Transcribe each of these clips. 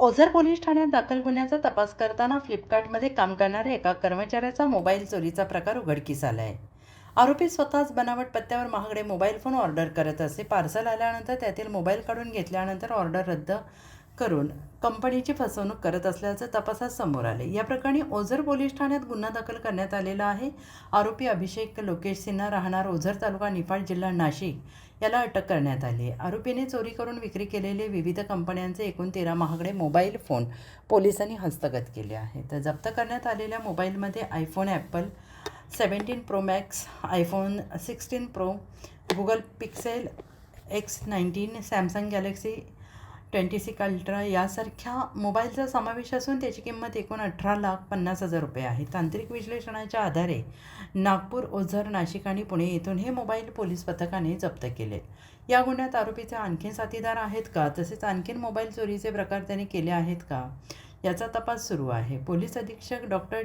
Ozar police ठाण्यात दाखल गुन्ह्याचा तपास करताना फ्लिपकार्टमध्ये काम करणाऱ्या एका कर्मचाऱ्याचा मोबाईल चोरीचा प्रकार उघडकीस आला आहे. आरोपी स्वतःच बनावट पत्त्यावर महागडे मोबाईल फोन ऑर्डर करत असे. पार्सल आल्यानंतर त्यातील मोबाईल काढून घेतल्यानंतर ऑर्डर रद्द करून कंपनीची फसवणूक करत असल्याचं तपासात समोर आले. या प्रकरणी ओझर पोलीस ठाण्यात गुन्हा दाखल करण्यात आलेला आहे. आरोपी अभिषेक लोकेश सिन्हा राहणार ओझर तालुका निफाड जिल्हा नाशिक याला अटक करण्यात आली आहे. आरोपीने चोरी करून विक्री केलेले विविध कंपन्यांचे एकूण 13 महागडे मोबाईल फोन पोलिसांनी हस्तगत केले आहेत. तर जप्त करण्यात आलेल्या मोबाईलमध्ये iPhone Apple 17 pro max, iPhone 16 pro, Google pixel X19, Samsung Galaxy 26 ultra यासारख्या मोबाईलचा समावेश असून त्याची किंमत एकूण 18,50,000 रुपये आहे. तांत्रिक विश्लेषणाच्या आधारे नागपूर, ओझर, नाशिक आणि पुणे येथून हे मोबाईल पोलीस पथकाने जप्त केले. या गुन्ह्यात आरोपीचे आणखीन साथीदार आहेत का, तसेच आणखीन मोबाईल चोरीचे प्रकार त्यांनी केले आहेत का, याचा तपास सुरू आहे. पोलीस अधीक्षक डॉक्टर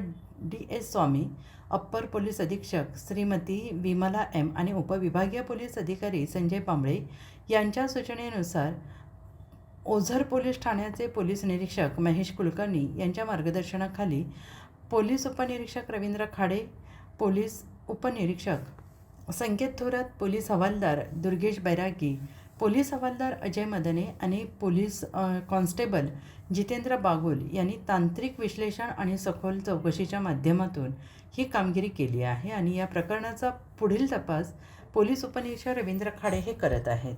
DS स्वामी, अप्पर पोलीस अधीक्षक श्रीमती विमला M आणि उपविभागीय पोलीस अधिकारी संजय पांबळे यांच्या सूचनेनुसार ओझर पोलीस ठाण्याचे पोलीस निरीक्षक महेश कुलकर्णी यांच्या मार्गदर्शनाखाली पोलीस उपनिरीक्षक रवींद्र खाडे, पोलीस उपनिरीक्षक संकेत थोरात, पोलीस हवालदार दुर्गेश बैरागी, पोलीस हवालदार अजय मदने आणि पोलीस कॉन्स्टेबल जितेंद्र बागुल यांनी तांत्रिक विश्लेषण आणि सखोल चौकशीच्या माध्यमातून ही कामगिरी केली आहे आणि या प्रकरणाचा पुढील तपास पोलीस उपनिरीक्षक रवींद्र खाडे हे करत आहेत.